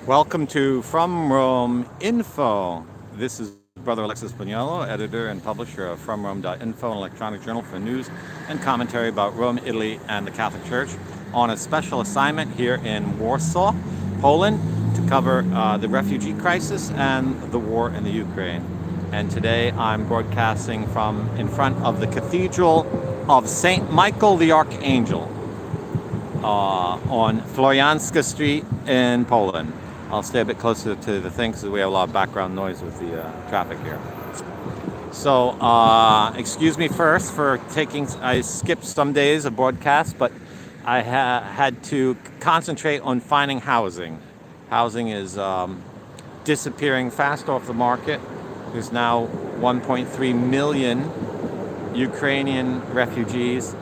Welcome to FromRome.Info. This is Brother Alexis Bugnolo, editor and publisher of FromRome.Info, an electronic journal for news and commentary about Rome, Italy, and the Catholic Church, on a special assignment here in Warsaw, Poland, to cover the refugee crisis and the war in the Ukraine. And today I'm broadcasting from in front of the Cathedral of St. Michael the Archangel on Florianska Street in Poland. I'll stay a bit closer to the thing because we have a lot of background noise with the traffic here. So, excuse me first for I skipped some days of broadcast, but I had to concentrate on finding housing. Housing is disappearing fast off the market. There's now 1.3 million Ukrainian refugees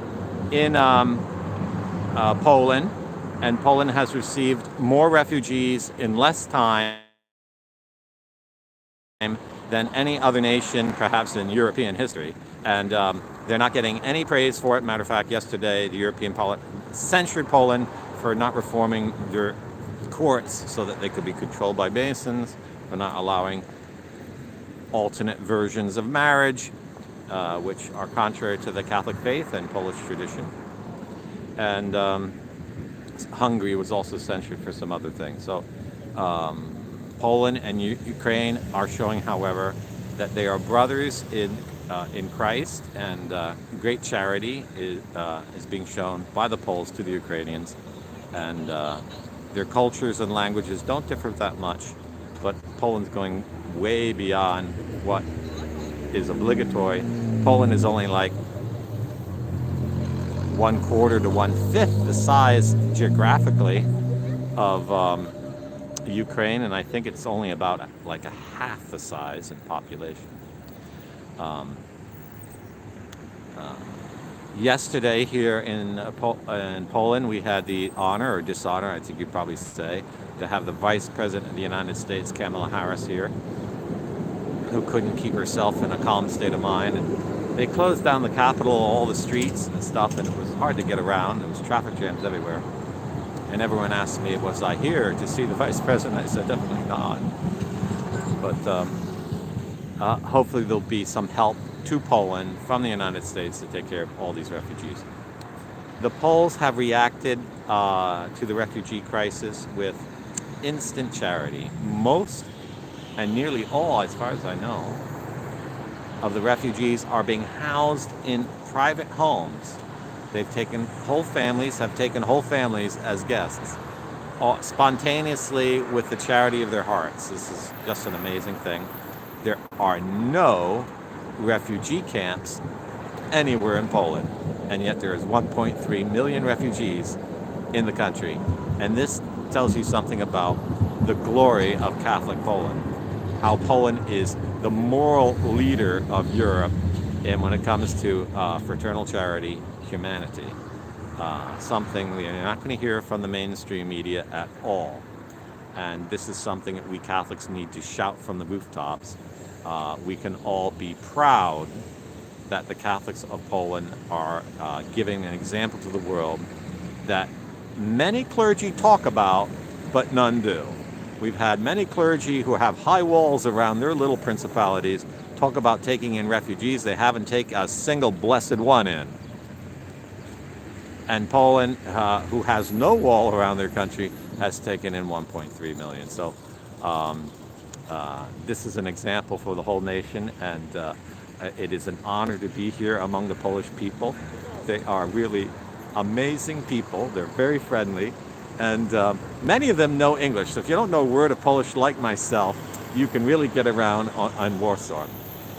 in Poland. And Poland has received more refugees in less time than any other nation, perhaps in European history. And they're not getting any praise for it. Matter of fact, yesterday, the European censured Poland for not reforming their courts so that they could be controlled by Masons, for not allowing alternate versions of marriage, which are contrary to the Catholic faith and Polish tradition. And Hungary was also censured for some other things. So Poland and Ukraine are showing, however, that they are brothers in Christ, and great charity is being shown by the Poles to the Ukrainians. And their cultures and languages don't differ that much, but Poland's going way beyond what is obligatory. Poland is only like 1/4 to 1/5 the size geographically of Ukraine, and I think it's only about like a half the size in population. Yesterday here in Poland, we had the honor or dishonor, I think you'd probably say, to have the Vice President of the United States, Kamala Harris, here, who couldn't keep herself in a calm state of mind. And they closed down the Capitol, all the streets and stuff, and it was hard to get around. There was traffic jams everywhere. And everyone asked me, was I here to see the Vice President? I said, definitely not. But hopefully there'll be some help to Poland from the United States to take care of all these refugees. The Poles have reacted to the refugee crisis with instant charity. Most, and nearly all, as far as I know, of the refugees are being housed in private homes. They've taken whole families as guests, spontaneously with the charity of their hearts. This is just an amazing thing. There are no refugee camps anywhere in Poland, and yet there is 1.3 million refugees in the country. And this tells you something about the glory of Catholic Poland, how Poland is the moral leader of Europe, and when it comes to fraternal charity, humanity, something you're not going to hear from the mainstream media at all. And this is something that we Catholics need to shout from the rooftops. We can all be proud that the Catholics of Poland are giving an example to the world that many clergy talk about, but none do. We've had many clergy who have high walls around their little principalities talk about taking in refugees. They haven't taken a single blessed one in. And Poland, who has no wall around their country, has taken in 1.3 million. So this is an example for the whole nation, and it is an honor to be here among the Polish people. They are really amazing people. They're very friendly. And many of them know English. So if you don't know a word of Polish like myself, you can really get around on Warsaw.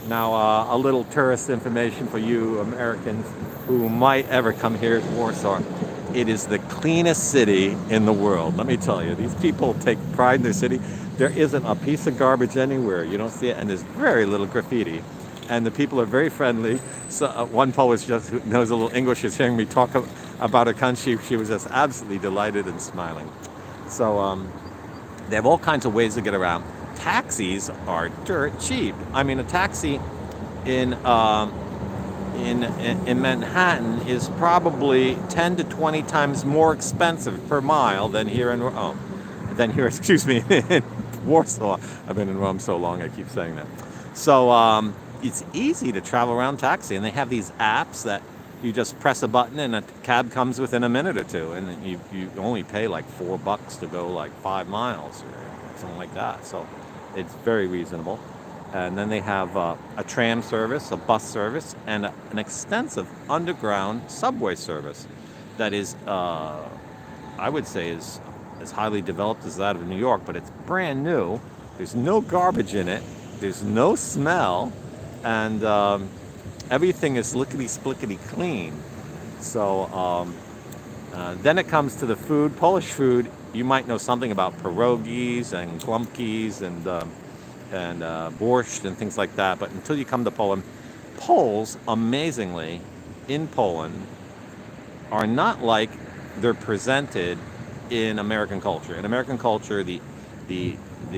Now, a little tourist information for you Americans who might ever come here to Warsaw. It is the cleanest city in the world. Let me tell you, these people take pride in their city. There isn't a piece of garbage anywhere. You don't see it, and there's very little graffiti. And the people are very friendly. So one Polish just who knows a little English is hearing me talk about a country. She was just absolutely delighted and smiling. So they have all kinds of ways to get around. Taxis are dirt cheap. I mean, a taxi in Manhattan is probably 10 to 20 times more expensive per mile than here in Rome. than here, excuse me, in Warsaw. I've been in Rome so long, I keep saying that. So it's easy to travel around taxi, and they have these apps that you just press a button and a cab comes within a minute or two, and you only pay like $4 to go like 5 miles or something like that. So it's very reasonable. And then they have a tram service, a bus service, and an extensive underground subway service that is, I would say, is as highly developed as that of New York, but it's brand new. There's no garbage in it. There's no smell, and everything is lickety-splickety clean. So then it comes to the food. Polish food, you might know something about pierogies and glumpkies and borscht and things like that, but until you come to Poland, Poles, amazingly, in Poland, are not like they're presented in American culture. In American culture, the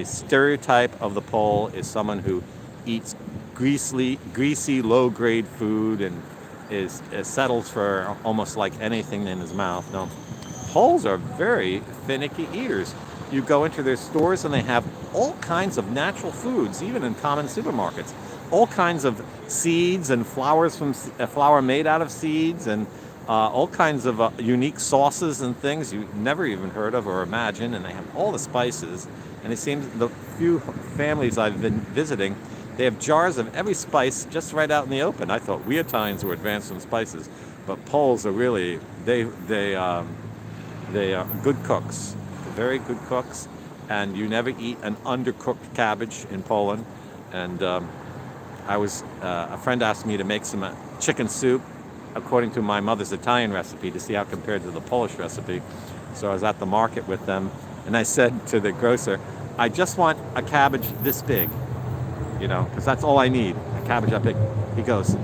stereotype of the Pole is someone who eats greasy, low-grade food and settles for almost like anything in his mouth. No, Poles are very finicky eaters. You go into their stores and they have all kinds of natural foods, even in common supermarkets. All kinds of seeds and flours from flour made out of seeds, and all kinds of unique sauces and things you never even heard of or imagined. And they have all the spices. And it seems the few families I've been visiting, they have jars of every spice just right out in the open. I thought we Italians were advanced in spices, but Poles are really they are good cooks, very good cooks, and you never eat an undercooked cabbage in Poland. And a friend asked me to make some chicken soup according to my mother's Italian recipe to see how it compared to the Polish recipe. So I was at the market with them, and I said to the grocer, I just want a cabbage this big, because that's all I need, a cabbage that big. He goes,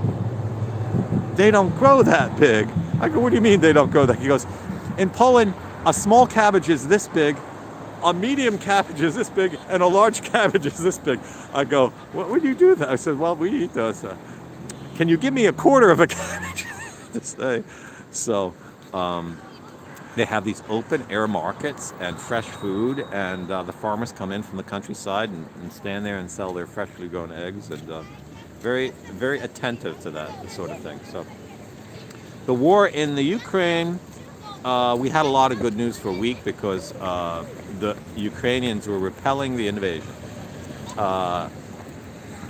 they don't grow that big. I go, what do you mean they don't grow that? He goes, in Poland, a small cabbage is this big, a medium cabbage is this big, and a large cabbage is this big. I go, what would you do that? I said, well, we eat those. Can you give me a quarter of a cabbage this day? So they have these open air markets and fresh food, and the farmers come in from the countryside and stand there and sell their freshly grown eggs, and very, very attentive to that sort of thing. So the war in the Ukraine, we had a lot of good news for a week because the Ukrainians were repelling the invasion.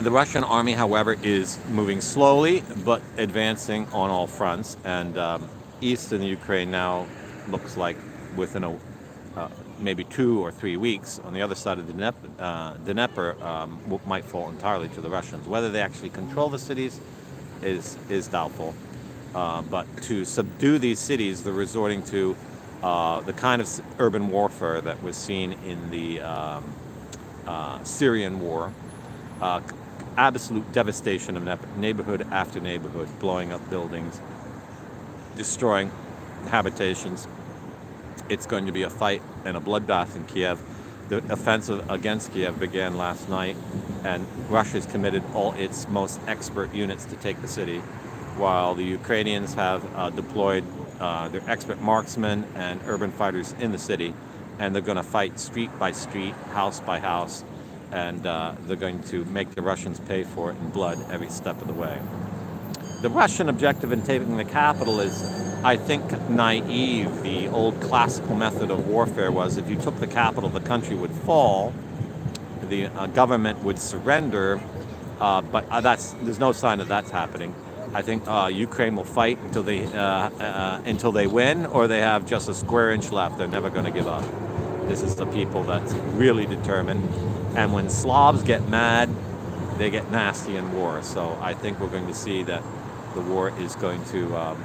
The Russian army, however, is moving slowly but advancing on all fronts, and eastern Ukraine now looks like within maybe 2 or 3 weeks on the other side of the Dnieper might fall entirely to the Russians. Whether they actually control the cities is doubtful. But to subdue these cities, they're resorting to the kind of urban warfare that was seen in the Syrian war. Absolute devastation of neighborhood after neighborhood, blowing up buildings, destroying habitations. It's going to be a fight and a bloodbath in Kiev. The offensive against Kiev began last night, and Russia's committed all its most expert units to take the city, while the Ukrainians have deployed their expert marksmen and urban fighters in the city, and they're going to fight street by street, house by house, and they're going to make the Russians pay for it in blood every step of the way. The Russian objective in taking the capital is, I think, naive. The old classical method of warfare was if you took the capital, the country would fall, the government would surrender, but there's no sign that that's happening. I think Ukraine will fight until they win, or they have just a square inch left. They're never going to give up. This is the people that's really determined. And when Slavs get mad, they get nasty in war. So I think we're going to see that the war is going to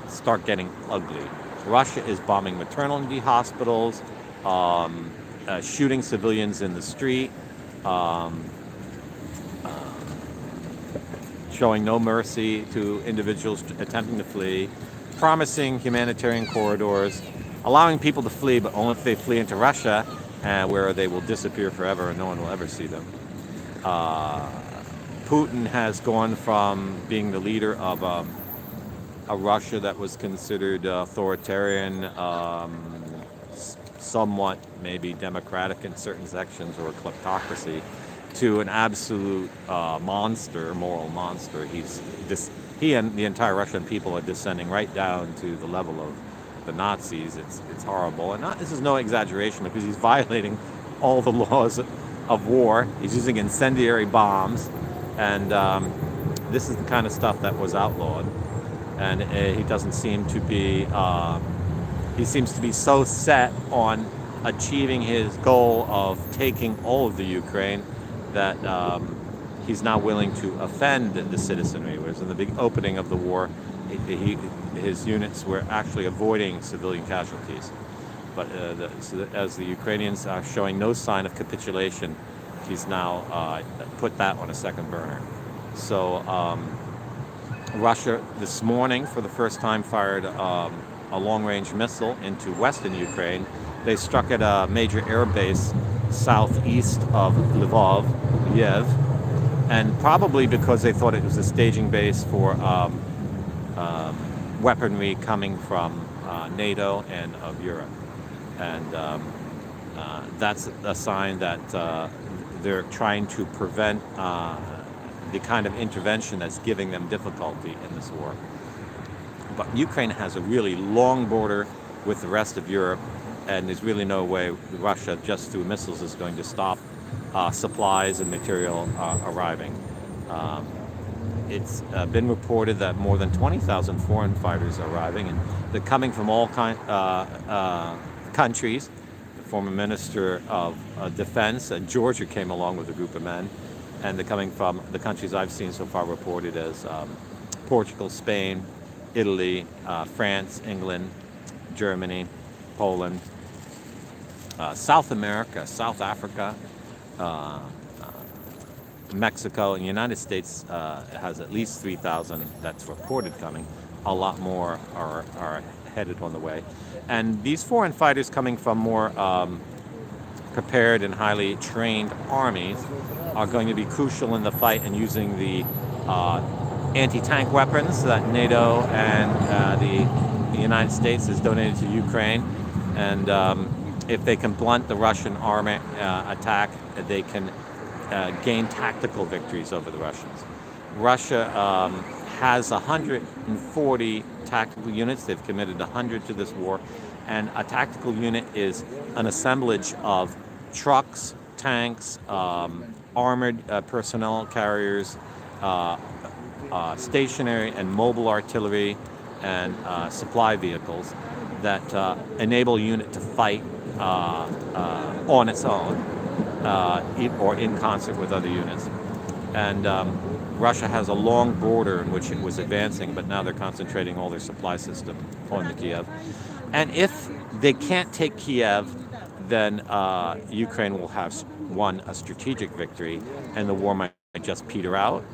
start getting ugly. Russia is bombing maternity hospitals, shooting civilians in the street, showing no mercy to individuals attempting to flee, promising humanitarian corridors, allowing people to flee, but only if they flee into Russia, where they will disappear forever and no one will ever see them. Putin has gone from being the leader of a Russia that was considered authoritarian, somewhat maybe democratic in certain sections or kleptocracy, to an absolute monster, moral monster. He and the entire Russian people are descending right down to the level of the Nazis. It's horrible, and this is no exaggeration, because he's violating all the laws of war. He's using incendiary bombs, and this is the kind of stuff that was outlawed. And he doesn't seem to be. He seems to be so set on achieving his goal of taking all of the Ukraine that he's not willing to offend the citizenry. Whereas in the big opening of the war, his units were actually avoiding civilian casualties. But as the Ukrainians are showing no sign of capitulation, he's now put that on a second burner. So Russia this morning, for the first time, fired a long-range missile into western Ukraine. They struck at a major air base southeast of Lvov, and probably because they thought it was a staging base for weaponry coming from NATO and of Europe. And that's a sign that they're trying to prevent the kind of intervention that's giving them difficulty in this war. But Ukraine has a really long border with the rest of Europe, and there's really no way Russia, just through missiles, is going to stop supplies and material arriving. It's been reported that more than 20,000 foreign fighters are arriving, and they're coming from all countries. The former Minister of Defense in Georgia came along with a group of men, and they're coming from the countries I've seen so far reported as Portugal, Spain, Italy, France, England, Germany, Poland, South America, South Africa, Mexico, and the United States has at least 3,000 that's reported coming. A lot more are headed on the way. And these foreign fighters coming from more prepared and highly trained armies are going to be crucial in the fight, and using the anti-tank weapons that NATO and the United States has donated to Ukraine. And if they can blunt the Russian army attack, they can gain tactical victories over the Russians. Russia has 140 tactical units. They've committed 100 to this war. And a tactical unit is an assemblage of trucks, tanks, armored personnel carriers, stationary and mobile artillery, and supply vehicles that enable a unit to fight on its own or in concert with other units. And Russia has a long border in which it was advancing, but now they're concentrating all their supply system on the Kiev. And if they can't take Kiev, then Ukraine will have won a strategic victory, and the war might just peter out,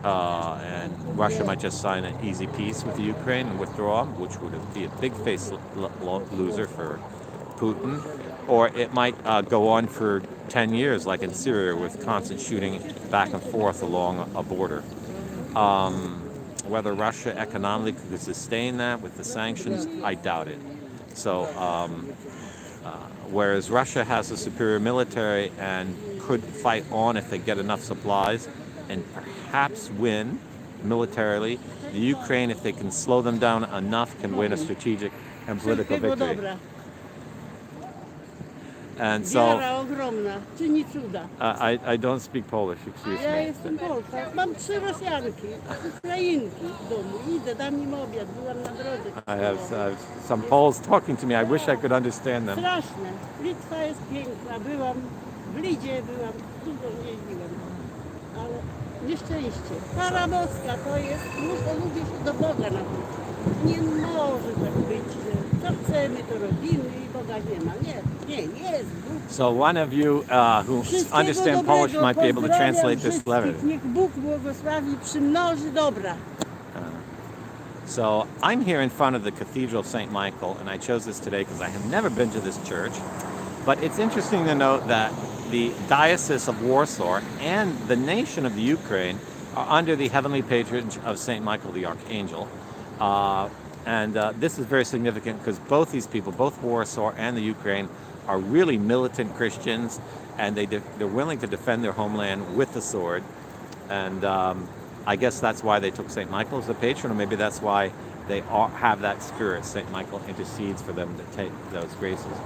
and Russia might just sign an easy peace with Ukraine and withdraw, which would be a big face loser for Putin. Or it might go on for 10 years, like in Syria, with constant shooting back and forth along a border. Whether Russia economically could sustain that with the sanctions, I doubt it. So, whereas Russia has a superior military and could fight on if they get enough supplies and perhaps win militarily, the Ukraine, if they can slow them down enough, can win a strategic and political victory. And so, I don't speak Polish, excuse Ja me. jestem Polka. Mam 3 Rosjanki, Ukrainki w domu. Idę, dam im obiad, byłam na drodze. I have some Poles talking to me. I wish I could understand them. Straszne. Litwa jest piękna. Byłam w Lidzie, byłam, dużo jeździłam. Ale nieszczęście. Kara boska to jest, muszą ludzie się do Boga nawrócić. Nie może tak być, że co chcemy, to robimy i Boga nie ma. Nie, jest Bóg. So one of you who understand Polish might be able to translate this letter. Niech Bóg błogosławi, przymnoży dobra. So I'm here in front of the Cathedral of St. Michael, and I chose this today because I have never been to this church. But it's interesting to note that the Diocese of Warsaw and the nation of the Ukraine are under the heavenly patronage of St. Michael the Archangel. And this is very significant because both these people, both Warsaw and the Ukraine, are really militant Christians, and they're willing to defend their homeland with the sword. And I guess that's why they took St. Michael as the patron, or maybe that's why they have that spirit. St. Michael intercedes for them to take those graces.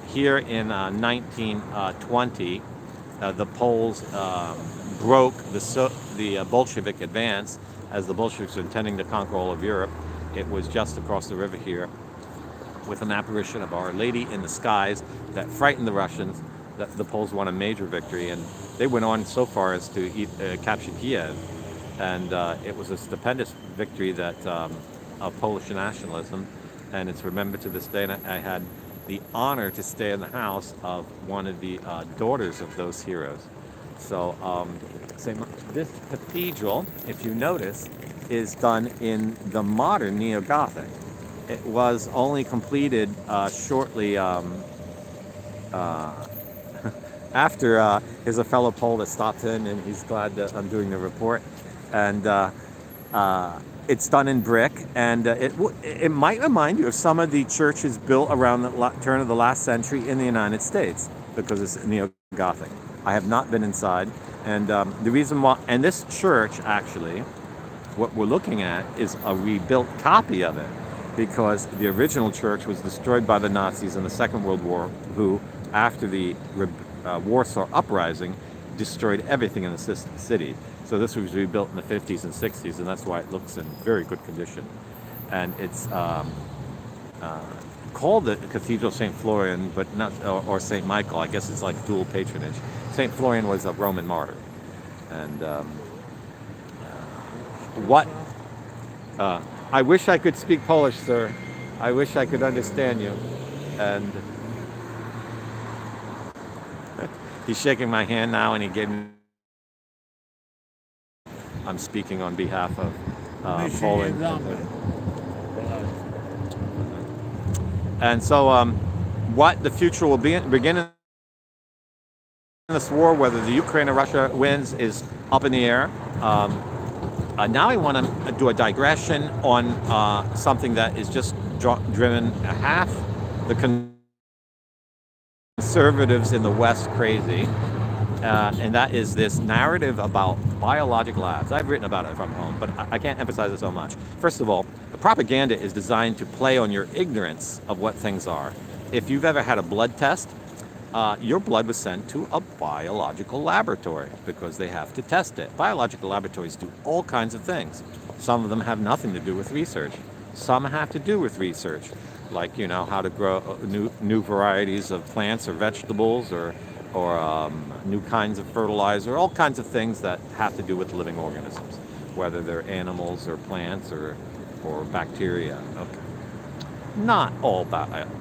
Here in 1920, the Poles broke the Bolshevik advance, as the Bolsheviks were intending to conquer all of Europe. It was just across the river here, with an apparition of Our Lady in the skies that frightened the Russians. The Poles won a major victory, and they went on so far as to capture Kiev. And it was a stupendous victory of Polish nationalism, and it's remembered to this day. And I had the honor to stay in the house of one of the daughters of those heroes. So this cathedral, if you notice, is done in the modern Neo-Gothic. It was only completed shortly after. Here's a fellow Pole that stopped in, and he's glad that I'm doing the report. And it's done in brick, and it might remind you of some of the churches built around the turn of the last century in the United States, because it's Neo-Gothic. I have not been inside, and the reason why, and this church actually, what we're looking at is a rebuilt copy of it, because the original church was destroyed by the Nazis in the Second World War, who, after the Warsaw uprising, destroyed everything in the city. So this was rebuilt in the 50s and 60s, and that's why it looks in very good condition. And it's called the Cathedral St. Florian, but not, or St. Michael. I guess it's like dual patronage. St. Florian was a Roman martyr. And I wish I could speak Polish, sir. I wish I could understand you. And he's shaking my hand now, and he gave me. I'm speaking on behalf of Poland. And so, what the future will begin in this war, whether the Ukraine or Russia wins, is up in the air. Now I want to do a digression on something that is just driven half the conservatives in the West crazy, and that is this narrative about biologic labs. I've written about it from home, but I can't emphasize it so much. First of all, the propaganda is designed to play on your ignorance of what things are. If you've ever had a blood test, your blood was sent to a biological laboratory because they have to test it. Biological laboratories do all kinds of things. Some of them have nothing to do with research. Some have to do with research, like, you know, how to grow new varieties of plants or vegetables, or new kinds of fertilizer, all kinds of things that have to do with living organisms, whether they're animals or plants or bacteria. Okay. Not all biolabs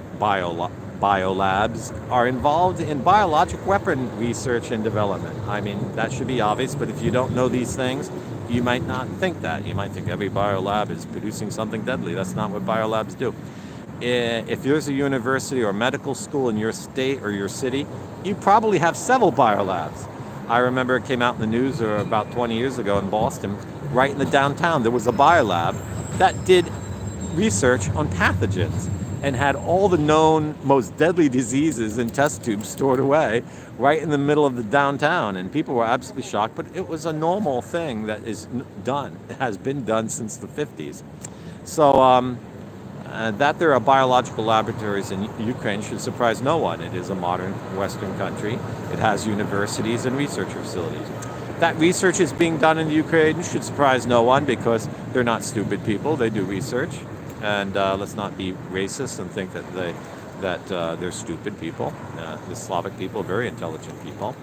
are involved in biologic weapon research and development. I mean, that should be obvious, but if you don't know these things, you might not think that. You might think every biolab is producing something deadly. That's not what biolabs do. If there's a university or medical school in your state or your city, you probably have several biolabs. I remember it came out in the news about 20 years ago in Boston, right in the downtown, there was a biolab that did research on pathogens and had all the known most deadly diseases in test tubes stored away right in the middle of the downtown. And people were absolutely shocked, but it was a normal thing that is done. It has been done since the 50s. So that there are biological laboratories in Ukraine should surprise no one. It is a modern Western country. It has universities and research facilities. That research is being done in Ukraine should surprise no one, because they're not stupid people. They do research. And let's not be racist and think that they're stupid people. The Slavic people are very intelligent people.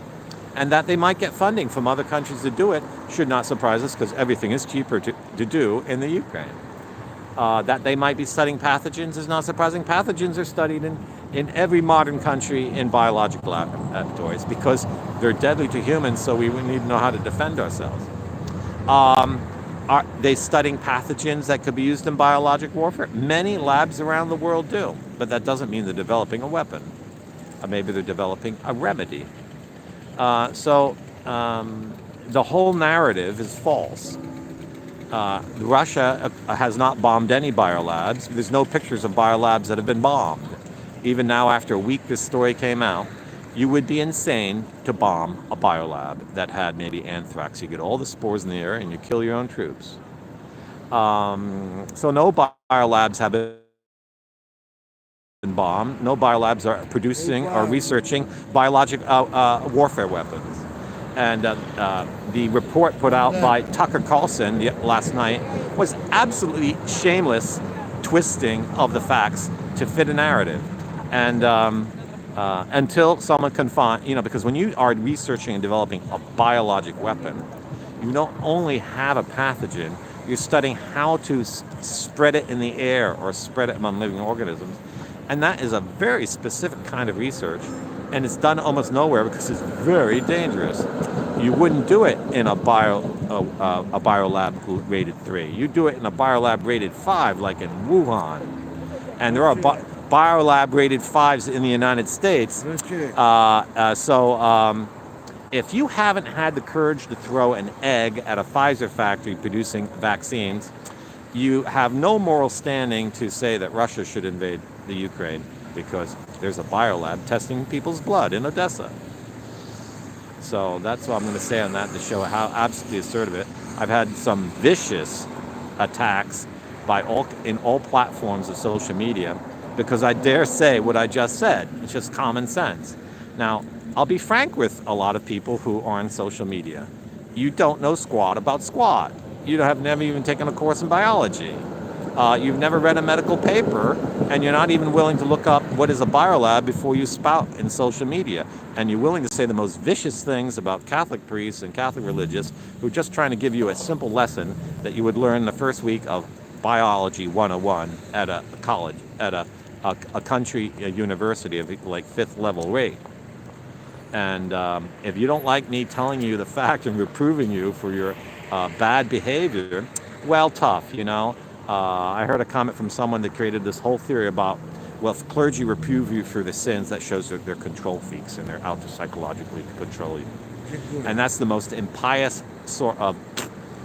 And that they might get funding from other countries to do it should not surprise us, because everything is cheaper to do in the Ukraine. That they might be studying pathogens is not surprising. Pathogens are studied in every modern country in biological laboratories, because they're deadly to humans, so we need to know how to defend ourselves. Are they studying pathogens that could be used in biologic warfare? Many labs around the world do, but that doesn't mean they're developing a weapon. Maybe they're developing a remedy. So the whole narrative is false. Russia has not bombed any biolabs. There's no pictures of biolabs that have been bombed. even now after a week this story came out, you would be insane to bomb a biolab that had maybe anthrax. You get all the spores in the air and you kill your own troops. So no biolabs have been bombed. No biolabs are producing or researching biologic warfare weapons. And the report put out by Tucker Carlson last night was absolutely shameless twisting of the facts to fit a narrative. And until someone can find, because when you are researching and developing a biologic weapon, you don't only have a pathogen, you're studying how to spread it in the air or spread it among living organisms. And that is a very specific kind of research, and it's done almost nowhere because it's very dangerous. You wouldn't do it in a biolab rated 3. You do it in a biolab rated 5, like in Wuhan. And there are biolab rated 5s in the United States. If you haven't had the courage to throw an egg at a Pfizer factory producing vaccines, you have no moral standing to say that Russia should invade the Ukraine because there's a biolab testing people's blood in Odessa. So that's what I'm going to say on that to show how absolutely assertive it. I've had some vicious attacks in all platforms of social media because I dare say what I just said. It's just common sense. Now, I'll be frank with a lot of people who are on social media. You don't know squat about squat. You have never even taken a course in biology. You've never read a medical paper, and you're not even willing to look up what is a biolab before you spout in social media. And you're willing to say the most vicious things about Catholic priests and Catholic religious who are just trying to give you a simple lesson that you would learn the first week of Biology 101 at a college, at a country a university of like 5th level rate. And if you don't like me telling you the fact and reproving you for your bad behavior, well, tough, I heard a comment from someone that created this whole theory about, well, if clergy reprove you for the sins, that shows that they're control freaks and they're out to psychologically control you. And that's the most impious sort of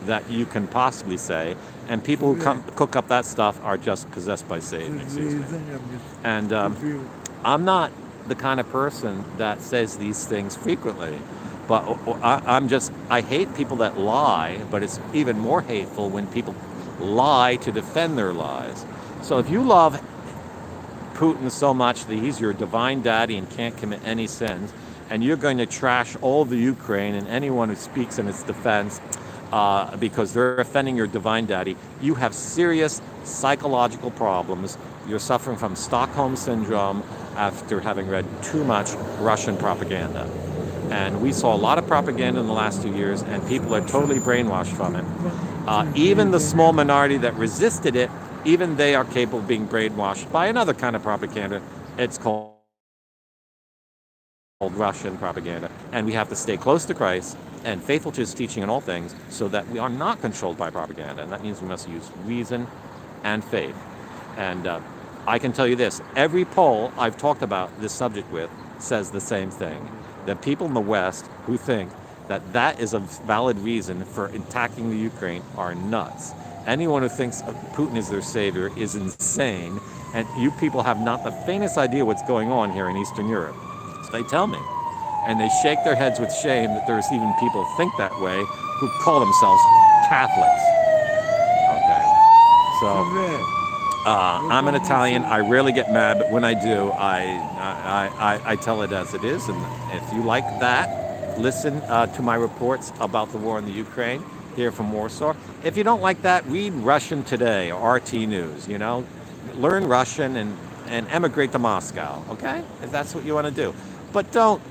that you can possibly say. And people who cook up that stuff are just possessed by Satan, excuse me. And I'm not the kind of person that says these things frequently. But I hate people that lie, but it's even more hateful when people lie to defend their lies. So if you love Putin so much that he's your divine daddy and can't commit any sins, and you're going to trash all the Ukraine and anyone who speaks in its defense because they're offending your divine daddy, you have serious psychological problems. You're suffering from Stockholm Syndrome after having read too much Russian propaganda. And we saw a lot of propaganda in the last 2 years, and people are totally brainwashed from it. Even the small minority that resisted it, even they are capable of being brainwashed by another kind of propaganda. It's called Russian propaganda. And we have to stay close to Christ and faithful to his teaching in all things so that we are not controlled by propaganda. And that means we must use reason and faith. And I can tell you this, every poll I've talked about this subject with says the same thing. That people in the West who think that is a valid reason for attacking the Ukraine are nuts. Anyone who thinks Putin is their savior is insane, and you people have not the faintest idea what's going on here in Eastern Europe. So they tell me, and they shake their heads with shame that there's even people who think that way who call themselves Catholics. Okay, so I'm an Italian. I rarely get mad, but when I do, I tell it as it is. And if you like that, listen to my reports about the war in the Ukraine here from Warsaw. If you don't like that, read Russian Today or RT News, Learn Russian and emigrate to Moscow, okay? If that's what you want to do. But don't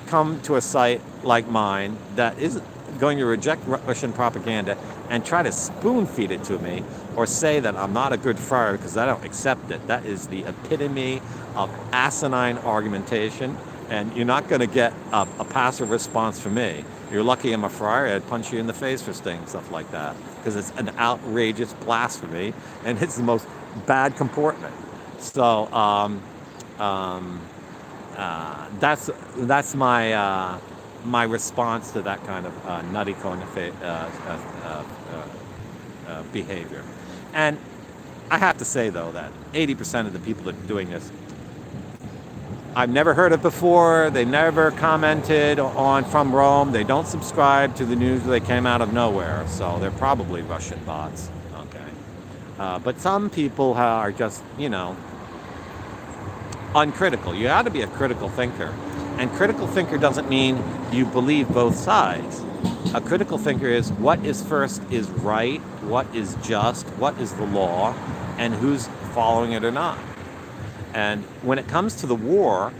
come to a site like mine that is going to reject Russian propaganda and try to spoon feed it to me or say that I'm not a good friar because I don't accept it. That is the epitome of asinine argumentation, and you're not going to get a passive response from me. You're lucky I'm a friar. I'd punch you in the face for saying stuff like that because it's an outrageous blasphemy and it's the most bad comportment. So that's my response to that kind of nutty kind of behavior. And I have to say, though, that 80% of the people that are doing this I've never heard it before. They never commented on From Rome. They don't subscribe to the news. They came out of nowhere, so they're probably Russian bots. Okay, but some people are just, uncritical. You ought to be a critical thinker, and critical thinker doesn't mean you believe both sides. A critical thinker is what is first is right, what is just, what is the law, and who's following it or not. And when it comes to the war,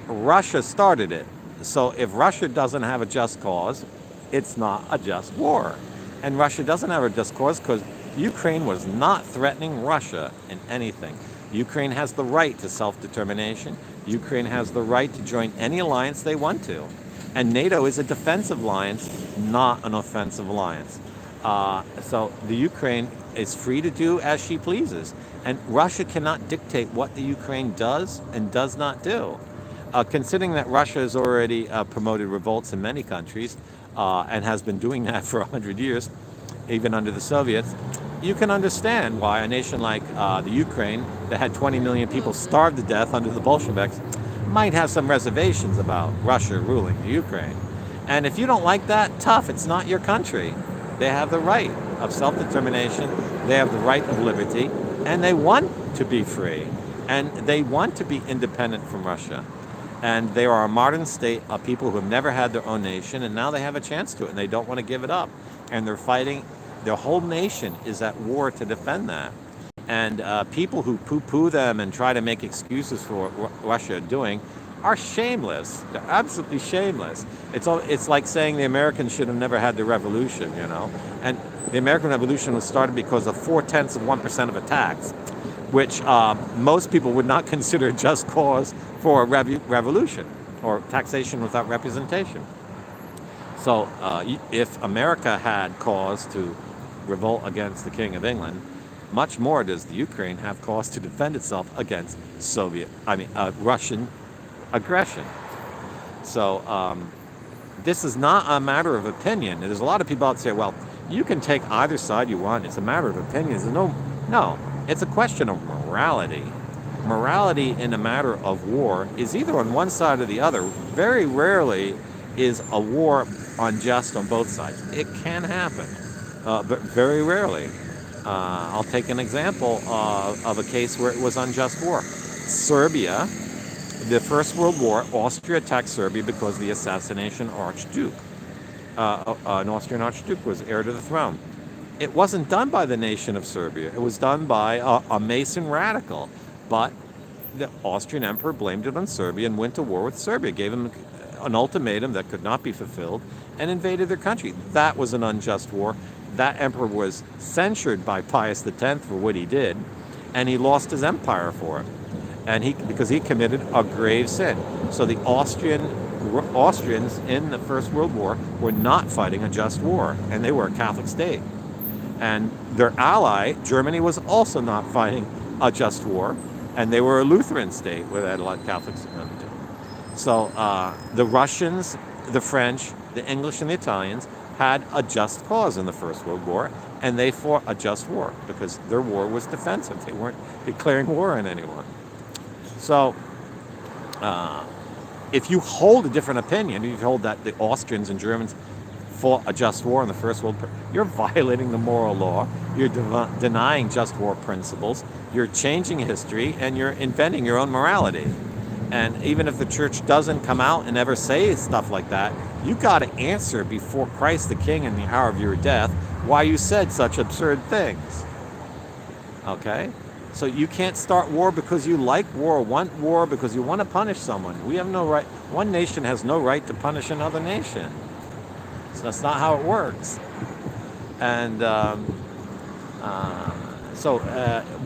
Russia started it. So if Russia doesn't have a just cause, it's not a just war. And Russia doesn't have a just cause because Ukraine was not threatening Russia in anything. Ukraine has the right to self-determination. Ukraine has the right to join any alliance they want to. And NATO is a defensive alliance, not an offensive alliance. So the Ukraine is free to do as she pleases. And Russia cannot dictate what the Ukraine does and does not do. Considering that Russia has already promoted revolts in many countries and has been doing that for 100 years, even under the Soviets, you can understand why a nation like the Ukraine, that had 20 million people starved to death under the Bolsheviks, might have some reservations about Russia ruling the Ukraine. And if you don't like that, tough, it's not your country. They have the right of self-determination, they have the right of liberty, and they want to be free, and they want to be independent from Russia. And they are a modern state of people who have never had their own nation, and now they have a chance to it, and they don't want to give it up. And they're fighting, their whole nation is at war to defend that. And people who poo-poo them and try to make excuses for what Russia are doing are shameless. They're absolutely shameless. It's like saying the Americans should have never had the revolution, And the American Revolution was started because of 0.4% of a tax, which most people would not consider a just cause for a revolution or taxation without representation. So if America had cause to revolt against the King of England, much more does the Ukraine have cause to defend itself against Russian aggression. So this is not a matter of opinion. There's a lot of people out there say, well, you can take either side you want. It's a matter of opinions. No, it's a question of morality. Morality in a matter of war is either on one side or the other. Very rarely is a war unjust on both sides. It can happen, but very rarely. I'll take an example of a case where it was unjust war. Serbia, the First World War, Austria attacked Serbia because of the assassination of Archduke. An Austrian Archduke was heir to the throne. It wasn't done by the nation of Serbia. It was done by a Mason radical. But the Austrian emperor blamed it on Serbia and went to war with Serbia, gave them an ultimatum that could not be fulfilled, and invaded their country. That was an unjust war. That emperor was censured by Pius X for what he did, and he lost his empire for it, because he committed a grave sin. So the Austrians in the First World War were not fighting a just war, and they were a Catholic state. And their ally, Germany, was also not fighting a just war, and they were a Lutheran state where they had a lot of Catholics. So the Russians, the French, the English, and the Italians had a just cause in the First World War, and they fought a just war because their war was defensive. They weren't declaring war on anyone. So if you hold a different opinion, you hold that the Austrians and Germans fought a just war in the First World War, you're violating the moral law, you're denying just war principles, you're changing history, and you're inventing your own morality. And even if the church doesn't come out and ever say stuff like that, you got to answer before Christ the King in the hour of your death why you said such absurd things. Okay? So you can't start war because you like war, want war because you want to punish someone. We have no right. One nation has no right to punish another nation. So that's not how it works. And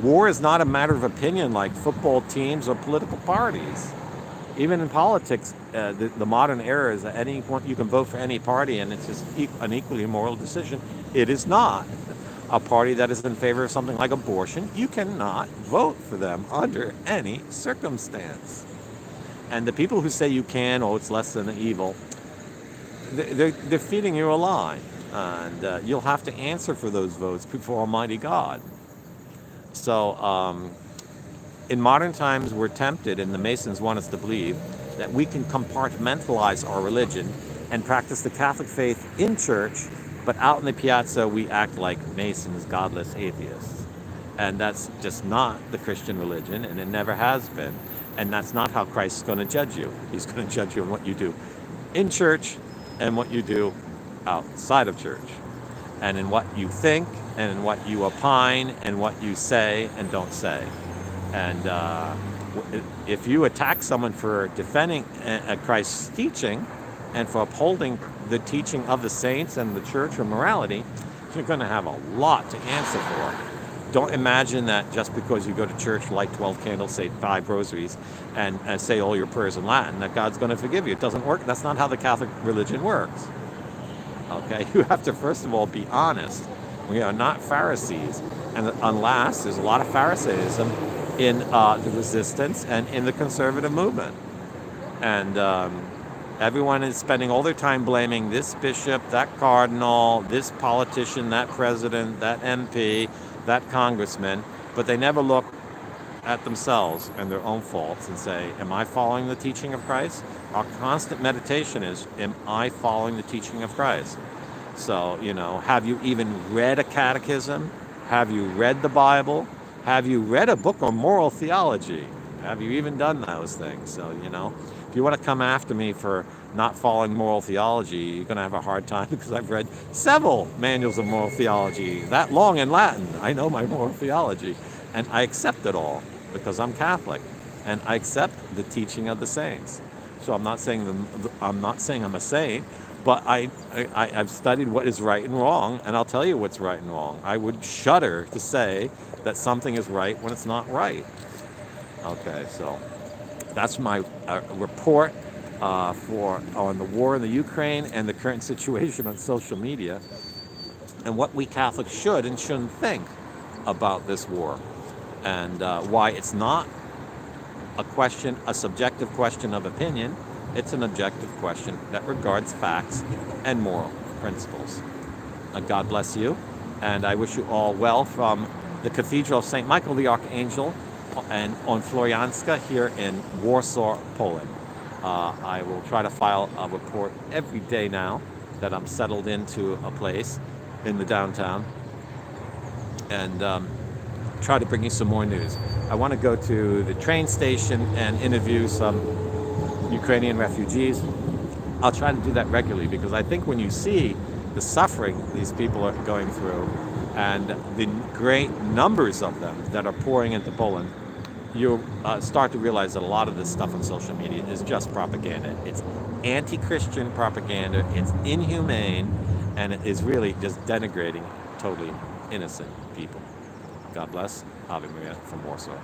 war is not a matter of opinion like football teams or political parties. Even in politics, the modern era is that you can vote for any party and it's just an equally moral decision. It is not. A party that is in favor of something like abortion, you cannot vote for them under any circumstance. And the people who say you can, it's less than evil, they're feeding you a lie. And you'll have to answer for those votes before Almighty God. So in modern times, we're tempted, and the Masons want us to believe, that we can compartmentalize our religion and practice the Catholic faith in church, but out in the piazza, we act like Masons, godless atheists. And that's just not the Christian religion, and it never has been. And that's not how Christ is going to judge you. He's going to judge you on what you do in church and what you do outside of church, and in what you think, and in what you opine, and what you say and don't say. And if you attack someone for defending Christ's teaching and for upholding the teaching of the saints and the church or morality, you're going to have a lot to answer for. Don't imagine that just because you go to church, light 12 candles, say 5 rosaries, and say all your prayers in Latin, that God's going to forgive you. It doesn't work. That's not how the Catholic religion works. Okay? You have to, first of all, be honest. We are not Pharisees. And unless there's a lot of Pharisaism in the resistance and in the conservative movement. And everyone is spending all their time blaming this bishop, that cardinal, this politician, that president, that MP, that congressman, but they never look at themselves and their own faults and say, am I following the teaching of Christ? Our constant meditation is, am I following the teaching of Christ? So, have you even read a catechism? Have you read the Bible? Have you read a book on moral theology? Have you even done those things? So, if you want to come after me for not following moral theology, you're going to have a hard time, because I've read several manuals of moral theology, that long in Latin. I know my moral theology, and I accept it all because I'm Catholic, and I accept the teaching of the saints. So I'm not saying I'm a saint, but I've studied what is right and wrong, and I'll tell you what's right and wrong. I would shudder to say that something is right when it's not right. Okay, so that's my report on the war in the Ukraine and the current situation on social media, and what we Catholics should and shouldn't think about this war, and why it's not a subjective question of opinion. It's an objective question that regards facts and moral principles. God bless you, and I wish you all well from the Cathedral of St. Michael the Archangel and on Florianska here in Warsaw, Poland. I will try to file a report every day now that I'm settled into a place in the downtown, and try to bring you some more news. I want to go to the train station and interview some Ukrainian refugees. I'll try to do that regularly, because I think when you see the suffering these people are going through and the great numbers of them that are pouring into Poland, you start to realize that a lot of this stuff on social media is just propaganda. It's anti-Christian propaganda, it's inhumane, and it is really just denigrating totally innocent people. God bless. Ave Maria from Warsaw.